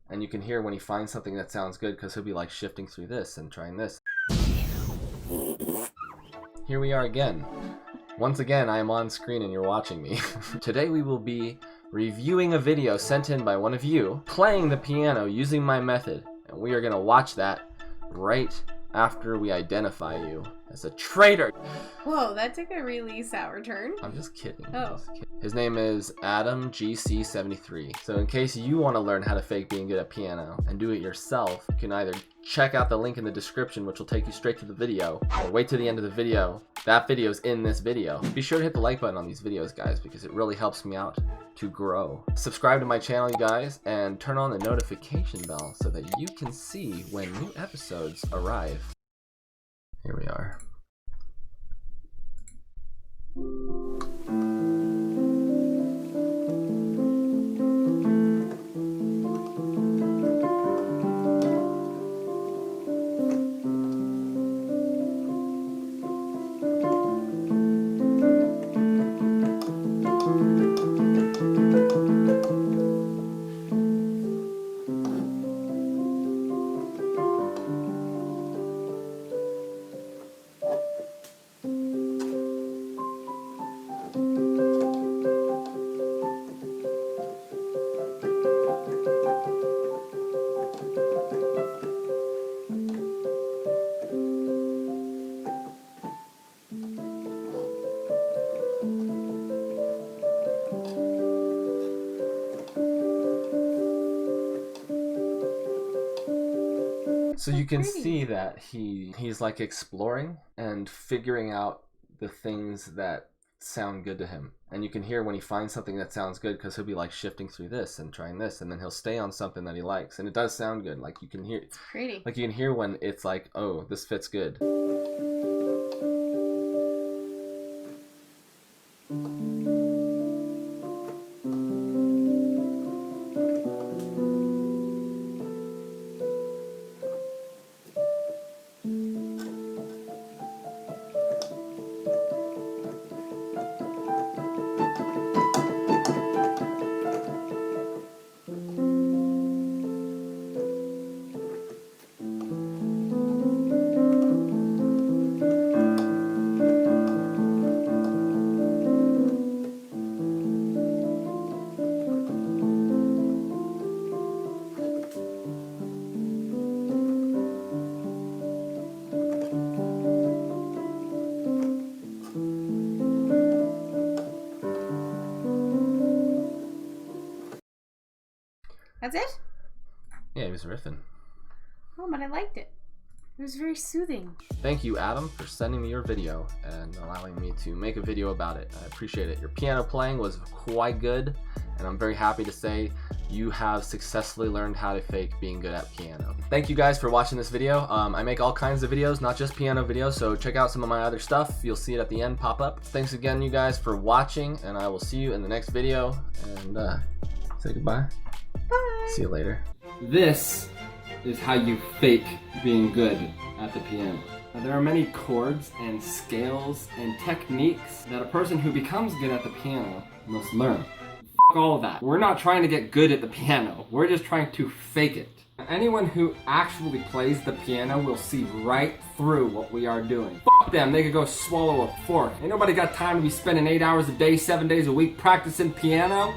And you can hear when he finds something that sounds good because he'll be like shifting through this and trying this. Here we are again. Once again, I am on screen and you're watching me. Today we will be reviewing a video sent in by one of you playing the piano using my method. And we are going to watch that right after we identify you as a traitor. Whoa, that took a really sour turn. I'm just kidding. Oh. His name is Adam GC73. So in case you want to learn how to fake being good at piano and do it yourself, you can either check out the link in the description, which will take you straight to the video, or wait to the end of the video. That video's in this video. Be sure to hit the like button on these videos, guys, because it really helps me out to grow. Subscribe to my channel, you guys, and turn on the notification bell so that you can see when new episodes arrive. Here we are. So you can see that he's like exploring and figuring out the things that sound good to him. And you can hear when he finds something that sounds good because he'll be like shifting through this and trying this, and then he'll stay on something that he likes. And it does sound good. Like you can hear, it's pretty. Like you can hear when it's like, oh, this fits good. That's it? Yeah, he was riffing. Oh, but I liked it. It was very soothing. Thank you, Adam, for sending me your video and allowing me to make a video about it. I appreciate it. Your piano playing was quite good, and I'm very happy to say you have successfully learned how to fake being good at piano. Thank you guys for watching this video. I make all kinds of videos, not just piano videos, so check out some of my other stuff. You'll see it at the end pop up. Thanks again, you guys, for watching, and I will see you in the next video. And say goodbye. Bye. See you later. This is how you fake being good at the piano. Now, there are many chords and scales and techniques that a person who becomes good at the piano must learn. F all of that. We're not trying to get good at the piano. We're just trying to fake it. Anyone who actually plays the piano will see right through what we are doing. F them, they could go swallow a fork. Ain't nobody got time to be spending 8 hours a day, 7 days a week practicing piano.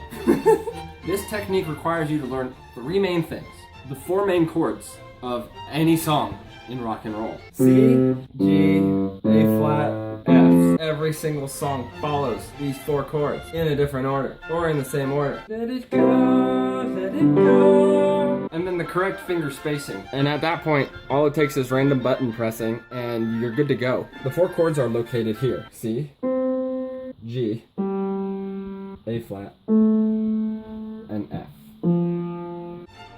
This technique requires you to learn 3 main things. The 4 main chords of any song in rock and roll. C, G, A flat, F. Every single song follows these 4 chords in a different order, or in the same order. Let it go, let it go. And then the correct finger spacing. And at that point, all it takes is random button pressing, and you're good to go. The 4 chords are located here. C, G, A flat, and F.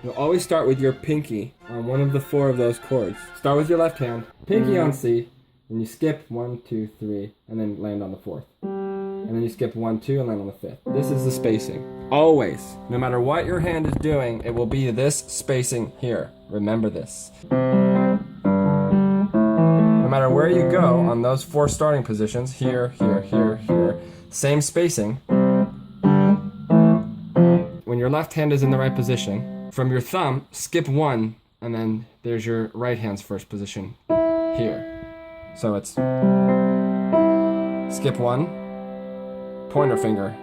You'll always start with your pinky on one of the 4 of those chords. Start with your left hand, pinky on C, and you skip 1, 2, 3, and then land on the 4th. And then you skip 1, 2, and land on the 5th. This is the spacing. Always, no matter what your hand is doing, it will be this spacing here. Remember this. No matter where you go on those 4 starting positions, here, here, here, here, same spacing. When your left hand is in the right position, From your thumb, skip 1, and then there's your right hand's first position here. So it's skip 1, pointer finger,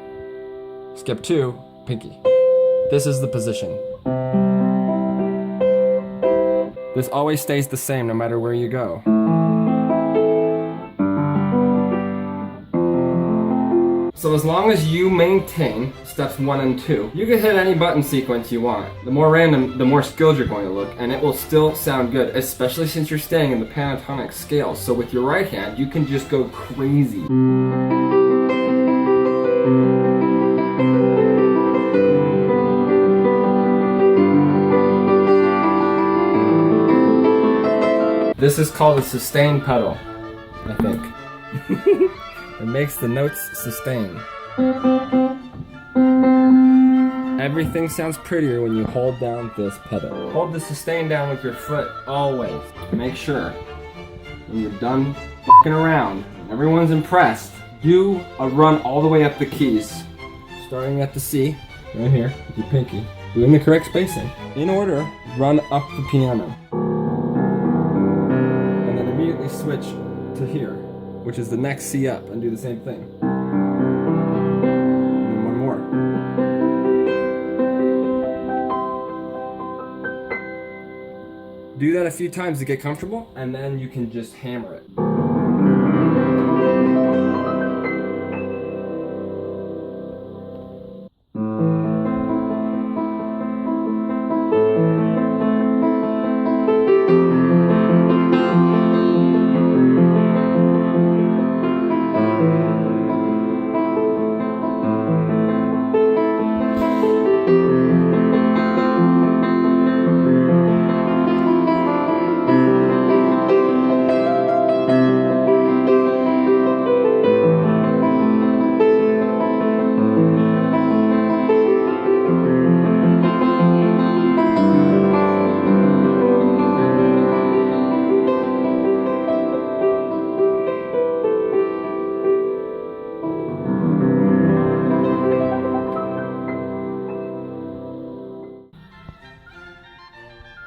skip 2, pinky. This is the position. This always stays the same no matter where you go. So as long as you maintain steps 1 and 2, you can hit any button sequence you want. The more random, the more skilled you're going to look, and it will still sound good, especially since you're staying in the pentatonic scale. So with your right hand, you can just go crazy. This is called a sustain pedal, I think. It makes the notes sustain. Everything sounds prettier when you hold down this pedal. Hold the sustain down with your foot always. Make sure when you're done f***ing around, everyone's impressed, do a run all the way up the keys. Starting at the C, right here, with your pinky. Doing the correct spacing. In order, run up the piano. And then immediately switch to here, which is the next C up, and do the same thing. And then one more. Do that a few times to get comfortable, and then you can just hammer it.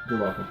You're welcome.